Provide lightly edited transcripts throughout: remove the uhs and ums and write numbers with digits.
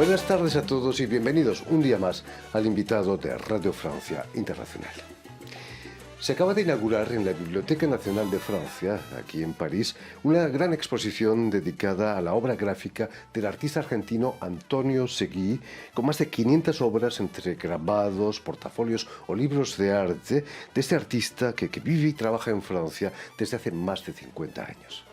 Buenas tardes a todos y bienvenidos un día más al invitado de Radio Francia Internacional. Se acaba de inaugurar en la Biblioteca Nacional de Francia, aquí en París, una gran exposición dedicada a la obra gráfica del artista argentino Antonio Seguí, con más de 500 obras entre grabados, portafolios o libros de arte de este artista que vive y trabaja en Francia desde hace más de 50 años.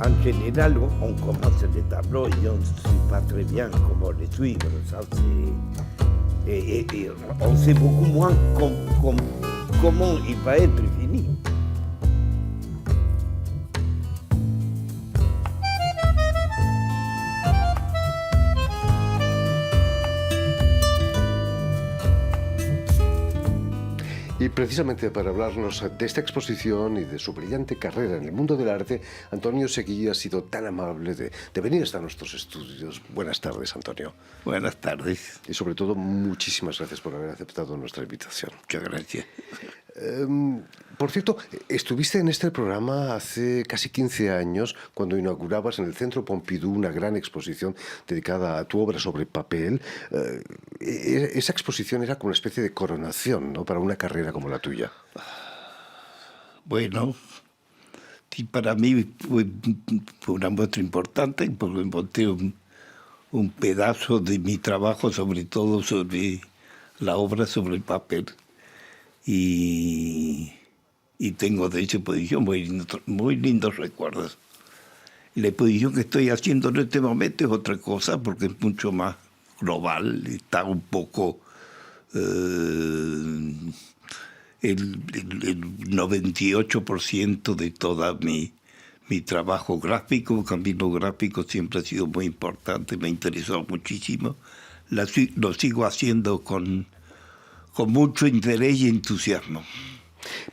En général, on commence les tableaux et on ne sait pas très bien comment les suivre. Ça, et on sait beaucoup moins comment il va être fini. Y precisamente para hablarnos de esta exposición y de su brillante carrera en el mundo del arte, Antonio Seguí ha sido tan amable de venir hasta nuestros estudios. Buenas tardes, Antonio. Buenas tardes. Y sobre todo, muchísimas gracias por haber aceptado nuestra invitación. Muchas gracias. Por cierto, estuviste en este programa hace casi 15 años cuando inaugurabas en el Centro Pompidou una gran exposición dedicada a tu obra sobre papel. Esa exposición era como una especie de coronación, ¿no?, para una carrera como la tuya. Bueno, sí, para mí fue una muestra importante porque encontré un pedazo de mi trabajo, sobre todo sobre la obra sobre el papel. Y tengo de esa exposición muy lindos recuerdos. La exposición que estoy haciendo en este momento es otra cosa porque es mucho más global, está un poco el 98% de todo mi trabajo gráfico, camino gráfico siempre ha sido muy importante, me interesó muchísimo, lo sigo haciendo con mucho interés y entusiasmo.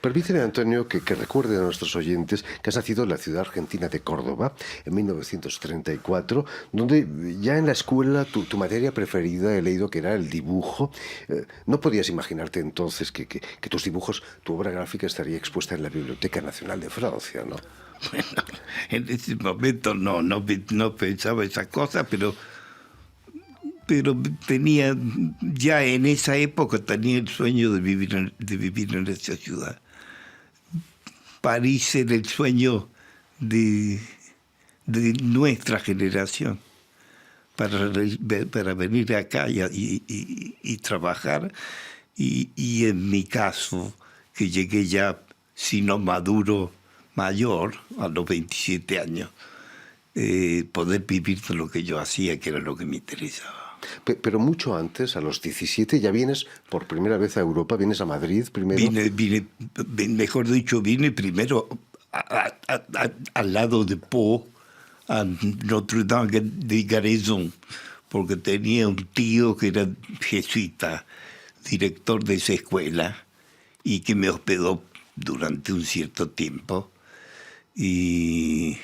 Permíteme, Antonio, que recuerde a nuestros oyentes que has nacido en la ciudad argentina de Córdoba en 1934, donde ya en la escuela tu materia preferida he leído que era el dibujo. No podías imaginarte entonces que tus dibujos, tu obra gráfica estaría expuesta en la Biblioteca Nacional de Francia, ¿no? Bueno, en ese momento no pensaba esa cosa, pero tenía, ya en esa época tenía el sueño de vivir en esa ciudad. París era el sueño de nuestra generación para venir acá y trabajar. Y en mi caso, que llegué ya, si no maduro, mayor, a los 27 años, poder vivir de lo que yo hacía, que era lo que me interesaba. Pero mucho antes, a los 17, ya vienes por primera vez a Europa, vienes a Madrid primero. Vine primero al lado de Pau, a Notre-Dame de Garrison, porque tenía un tío que era jesuita, director de esa escuela, y que me hospedó durante un cierto tiempo, y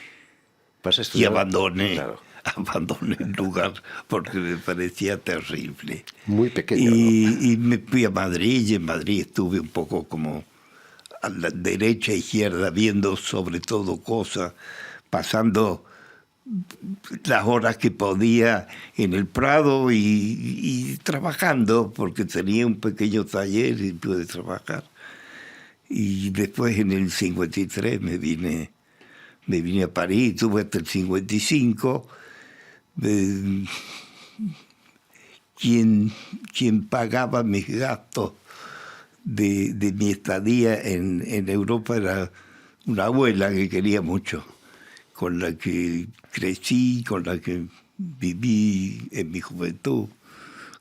abandoné. Claro. Abandoné el lugar porque me parecía terrible. Muy pequeño, ¿no? Y me fui a Madrid, y en Madrid estuve un poco como a la derecha e izquierda, viendo sobre todo cosas, pasando las horas que podía en el Prado y trabajando, porque tenía un pequeño taller y pude trabajar. Y después en el 53 me vine a París, estuve hasta el 55. Quien pagaba mis gastos de mi estadía en Europa era una abuela que quería mucho, con la que crecí, con la que viví en mi juventud,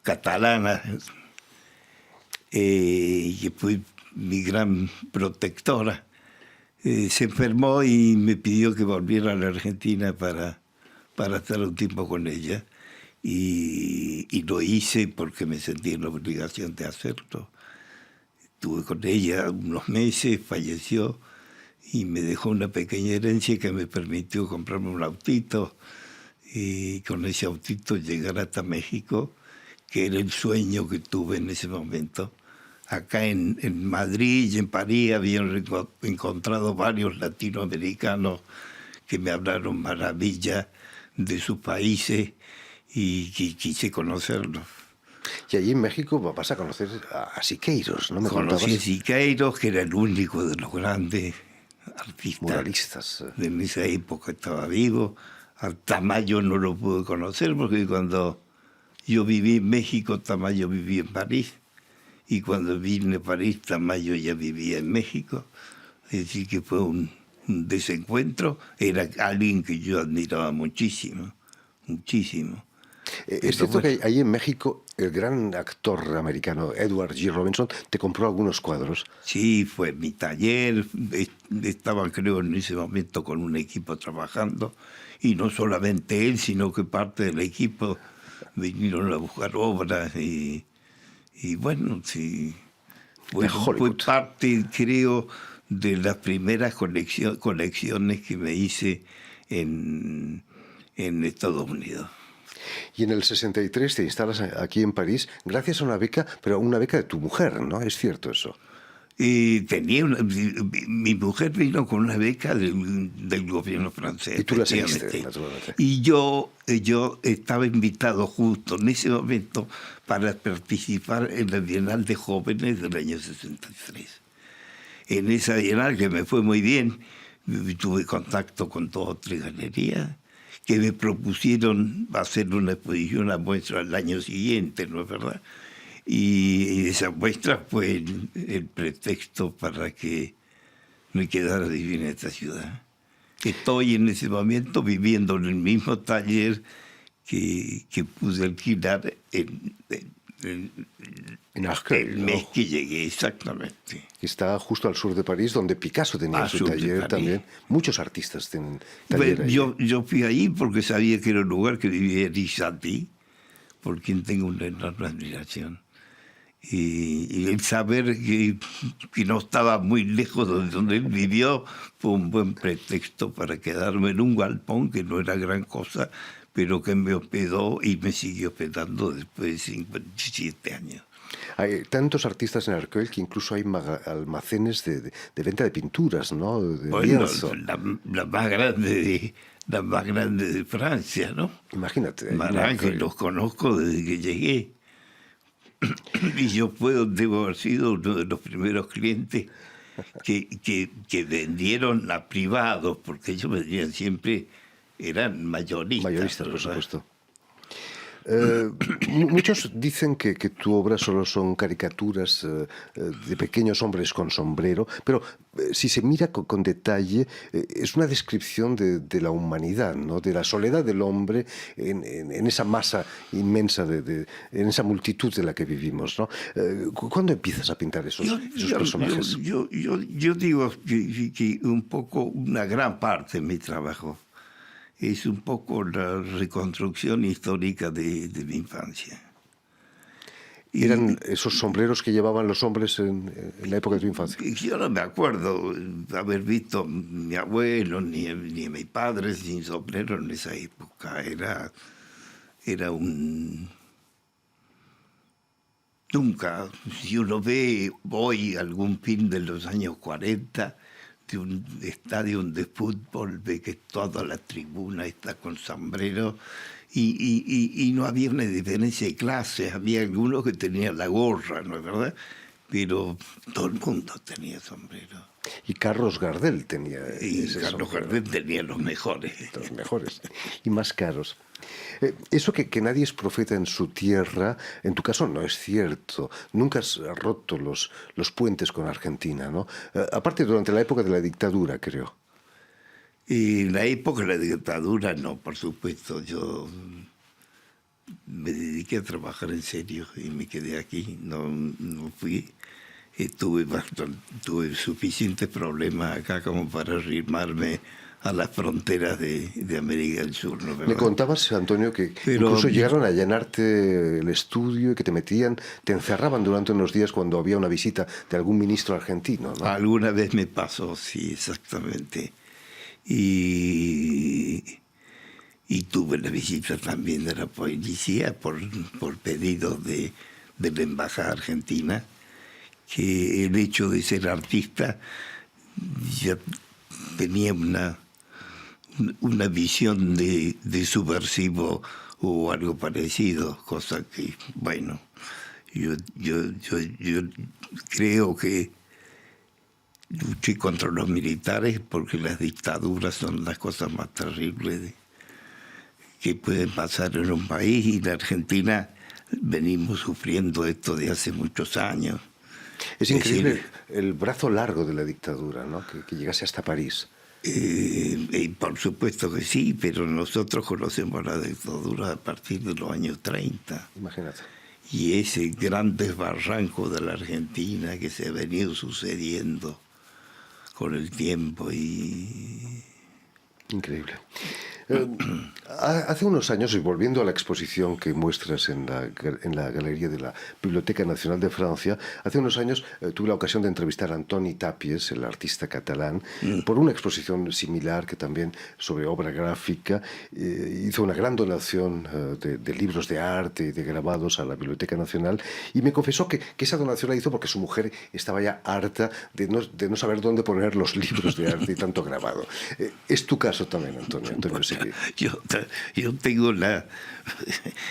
catalana, que fue mi gran protectora. Se enfermó y me pidió que volviera a la Argentina para estar un tiempo con ella, y lo hice porque me sentí en la obligación de hacerlo. Estuve con ella unos meses, falleció, y me dejó una pequeña herencia que me permitió comprarme un autito y con ese autito llegar hasta México, que era el sueño que tuve en ese momento. Acá en Madrid y en París habían encontrado varios latinoamericanos que me hablaron maravilla de sus países y quise conocerlos. Y allí en México vas a conocer a Siqueiros, ¿no? Conocí a Siqueiros, que era el único de los grandes artistas muralistas. En esa época estaba vivo. A Tamayo no lo pude conocer porque cuando yo viví en México, Tamayo vivía en París. Y cuando vine a París, Tamayo ya vivía en México. Es decir, que fue un desencuentro. Era alguien que yo admiraba muchísimo, muchísimo. Es cierto que ahí en México el gran actor americano Edward G. Robinson te compró algunos cuadros. Sí, fue mi taller. Estaba, creo, en ese momento con un equipo trabajando. Y no solamente él, sino que parte del equipo vinieron a buscar obras y bueno, sí, fue parte, creo, de las primeras colecciones que me hice en Estados Unidos. Y en el 63 te instalas aquí en París gracias a una beca, pero una beca de tu mujer, ¿no? ¿Es cierto eso? Mi mujer vino con una beca del gobierno francés. Y tú la seguiste, naturalmente. Y yo estaba invitado justo en ese momento para participar en la Bienal de Jóvenes del año 63. En esa Bienal, que me fue muy bien, tuve contacto con 2 o 3 galerías que me propusieron hacer una exposición, una muestra el año siguiente, ¿no es verdad? Y esa muestra fue el pretexto para que me quedara a vivir en esta ciudad. Estoy en ese momento viviendo en el mismo taller que pude alquilar en Arcueil, el mes que llegué, exactamente. Está justo al sur de París, donde Picasso tenía su taller también. Muchos artistas tienen taller ahí. Yo fui ahí porque sabía que era un lugar que vivía Risati, por quien tengo una enorme admiración. Y el saber que no estaba muy lejos de donde él vivió fue un buen pretexto para quedarme en un galpón que no era gran cosa, pero que me hospedó y me siguió hospedando después de 57 años. Hay tantos artistas en Arcueil que incluso hay almacenes de venta de pinturas, ¿no? Bueno, la más grande de Francia, ¿no? Imagínate. Marange, los conozco desde que llegué. Y yo debo haber sido uno de los primeros clientes que vendieron a privados, porque ellos vendían siempre, eran mayoristas. Mayoristas, por supuesto. Muchos dicen que tu obra solo son caricaturas de pequeños hombres con sombrero, pero si se mira con detalle, es una descripción de la humanidad, ¿no? De la soledad del hombre en esa masa inmensa, en esa multitud de la que vivimos, ¿no? ¿Cuándo empiezas a pintar esos personajes? Yo digo que un poco, una gran parte de mi trabajo es un poco la reconstrucción histórica de mi infancia. ¿Eran esos sombreros que llevaban los hombres en la época de tu infancia? Yo no me acuerdo haber visto a mi abuelo ni a mi padre sin sombrero en esa época. Era un... Nunca, si uno ve hoy algún film de los años 40... de un estadio de fútbol, ve que toda la tribuna está con sombrero y no había una diferencia de clases, había algunos que tenían la gorra, ¿no es verdad? Pero todo el mundo tenía sombrero. Y Carlos Gardel tenía Carlos Gardel tenía los mejores. Los mejores y más caros. Eso que nadie es profeta en su tierra, en tu caso no es cierto. Nunca has roto los puentes con Argentina, ¿no? Aparte durante la época de la dictadura, creo. Y en la época de la dictadura no, por supuesto. Yo me dediqué a trabajar en serio y me quedé aquí. No fui. Tuve suficientes problemas acá como para arrimarme a las fronteras de América del Sur, ¿no? Me contabas, Antonio, que incluso llegaron a llenarte el estudio y que te encerraban durante unos días cuando había una visita de algún ministro argentino, ¿no? Alguna vez me pasó, sí, exactamente. Y tuve la visita también de la policía por pedido de la Embajada Argentina, que el hecho de ser artista ya tenía una visión de subversivo o algo parecido, cosa que, bueno, yo creo que luché contra los militares porque las dictaduras son las cosas más terribles que pueden pasar en un país, y en Argentina venimos sufriendo esto de hace muchos años. Es increíble el brazo largo de la dictadura, ¿no? Que llegase hasta París. Por supuesto que sí, pero nosotros conocemos la dictadura a partir de los años 30. Imagínate. Y ese gran desbarranco de la Argentina que se ha venido sucediendo con el tiempo y... Increíble. Hace unos años, y volviendo a la exposición que muestras en la galería de la Biblioteca Nacional de Francia, hace unos años tuve la ocasión de entrevistar a Antoni Tàpies, el artista catalán, por una exposición similar que también sobre obra gráfica hizo una gran donación de libros de arte y de grabados a la Biblioteca Nacional, y me confesó que esa donación la hizo porque su mujer estaba ya harta de no saber dónde poner los libros de arte y tanto grabado. ¿Es tu caso también, Antonio?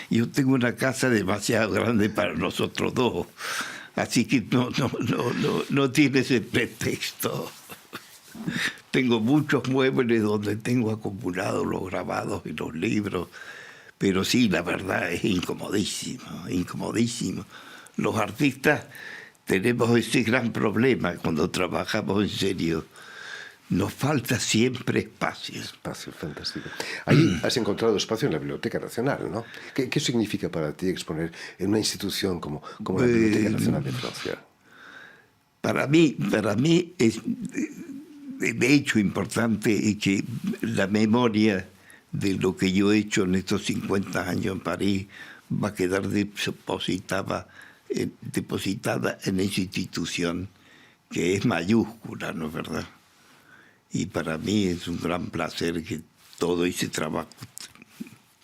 Yo tengo una casa demasiado grande para nosotros dos, así que no tiene ese pretexto. Tengo muchos muebles donde tengo acumulados los grabados y los libros, pero sí, la verdad es incomodísimo. Los artistas tenemos ese gran problema cuando trabajamos en serio. Nos falta siempre espacio. Espacio, fantástico. Ahí has encontrado espacio en la Biblioteca Nacional, ¿no? ¿Qué significa para ti exponer en una institución como la Biblioteca Nacional de Francia? Para mí es de hecho importante que la memoria de lo que yo he hecho en estos 50 años en París va a quedar depositada en esa institución que es mayúscula, ¿no es verdad? Y para mí es un gran placer que todo ese trabajo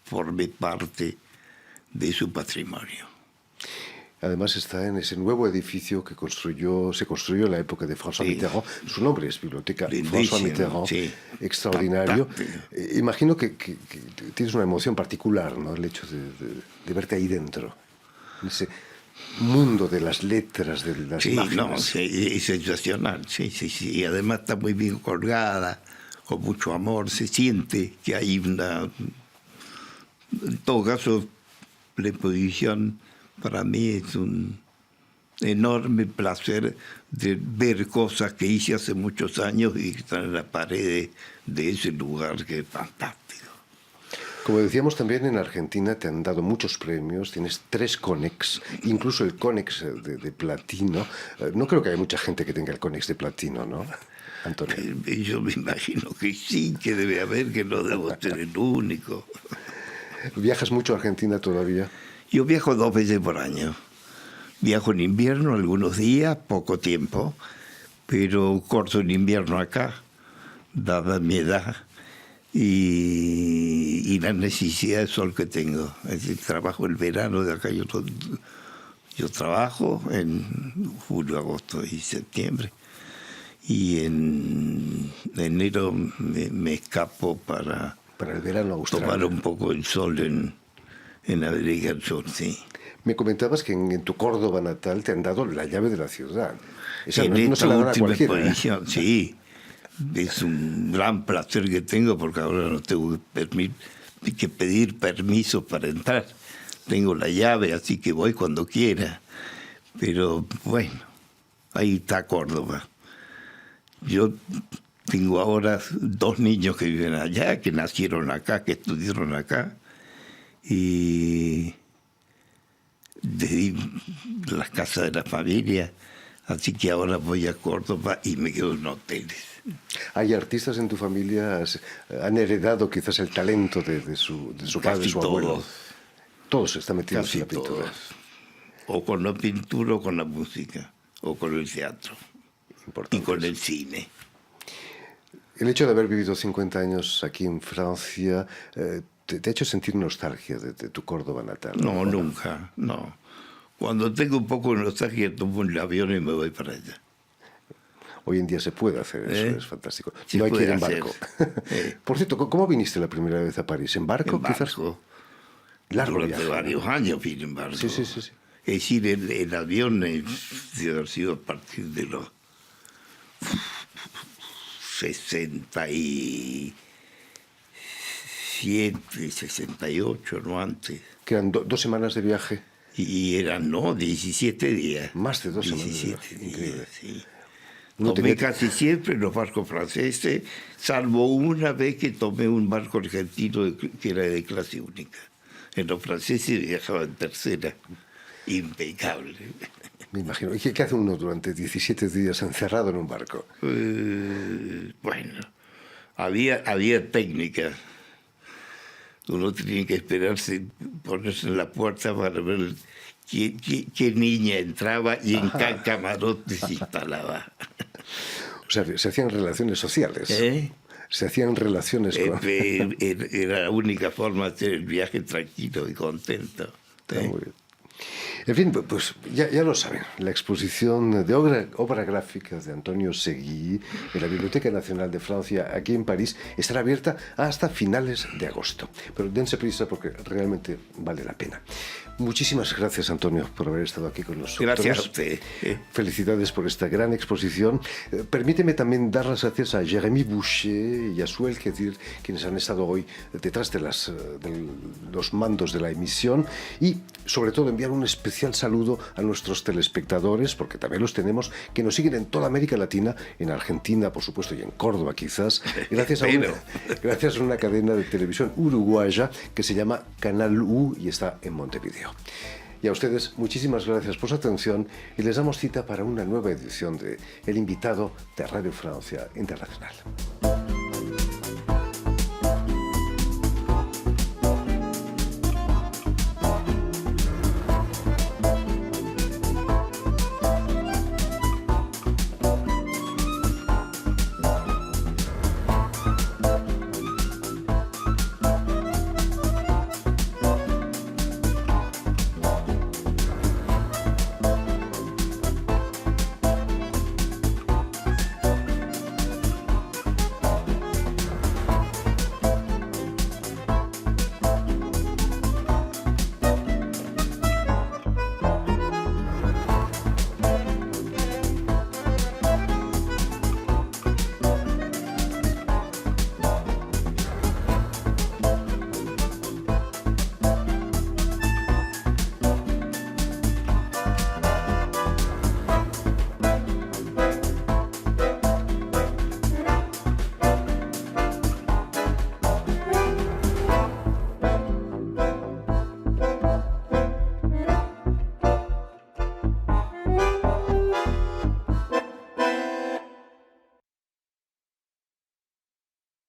forme parte de su patrimonio. Además está en ese nuevo edificio que se construyó en la época de François Mitterrand. Su nombre es Biblioteca François Mitterrand, extraordinario. Imagino que tienes una emoción particular, ¿no? El hecho de verte ahí dentro, en ese mundo de las letras, de las máquinas. Sí, es sensacional, sí. Y además está muy bien colgada, con mucho amor. Se siente que hay una... En todo caso, la exposición para mí es un enorme placer de ver cosas que hice hace muchos años y que están en la pared de ese lugar, que es fantástico. Como decíamos, también en Argentina te han dado muchos premios, tienes 3 Conex, incluso el Conex de platino. No creo que haya mucha gente que tenga el Conex de platino, ¿no, Antonio? Yo me imagino que sí, que debe haber, que no debo ser el único. ¿Viajas mucho a Argentina todavía? Yo viajo 2 veces por año. Viajo en invierno algunos días, poco tiempo, pero corto en invierno acá, dada mi edad y la necesidad de sol que tengo. Es decir, trabajo el verano de acá. Yo trabajo en julio, agosto y septiembre. Y en enero me escapo para el verano austral, tomar un poco el sol en América del Sur, sí. Me comentabas que en tu Córdoba natal te han dado la llave de la ciudad. Esa no se la dan a cualquiera, exposición, sí. Es un gran placer que tengo porque ahora no tengo que pedir permiso para entrar. Tengo la llave, así que voy cuando quiera. Pero bueno, ahí está Córdoba. Yo tengo ahora 2 niños que viven allá, que nacieron acá, que estudiaron acá. Y desde las casas de la familia Así que ahora voy a Córdoba y me quedo en hoteles. ¿Hay artistas en tu familia? ¿Han heredado quizás el talento de su padre, su abuelo? Todos están metidos en la pintura. Todos. O con la pintura o con la música, o con el teatro. Y con el cine. El hecho de haber vivido 50 años aquí en Francia, ¿te ha hecho sentir nostalgia de tu Córdoba natal? No, nunca, no. Cuando tengo un poco de nostalgia, tomo el avión y me voy para allá. Hoy en día se puede hacer eso, es fantástico. Se no hay que ir puede en barco. Por cierto, ¿cómo viniste la primera vez a París? ¿En barco? En barco. Largo Durante viaje. varios años vine en barco. Sí. Es decir, el avión debe haber sido a partir de los 67, 68, no antes. Que eran 2 semanas de viaje. Y eran, 17 días. Más de 2 semanas. 17 días, Increíble. sí. No Tomé tenía... casi siempre los barcos franceses, salvo una vez que tomé un barco argentino que era de clase única. En los franceses viajaba en tercera. Impecable. Me imagino. ¿Y qué hace uno durante 17 días encerrado en un barco? Bueno, había técnicas. Uno tenía que esperarse, ponerse en la puerta para ver qué niña entraba y en qué camarote se instalaba. O sea, se hacían relaciones sociales. Se hacían relaciones con... Era la única forma de hacer el viaje tranquilo y contento. Muy bien. En fin, pues ya lo saben, la exposición de obra gráfica de Antonio Seguí en la Biblioteca Nacional de Francia, aquí en París, estará abierta hasta finales de agosto. Pero dense prisa porque realmente vale la pena. Muchísimas gracias, Antonio, por haber estado aquí con nosotros. Gracias a usted. Felicidades por esta gran exposición. Permíteme también dar las gracias a Jérémy Boucher y a Suel Kedir, quienes han estado hoy detrás de los mandos de la emisión, y sobre todo enviar un especial saludo a nuestros telespectadores, porque también los tenemos, que nos siguen en toda América Latina, en Argentina, por supuesto, y en Córdoba quizás, gracias a una cadena de televisión uruguaya que se llama Canal U y está en Montevideo. Y a ustedes, muchísimas gracias por su atención y les damos cita para una nueva edición de El Invitado de Radio Francia Internacional.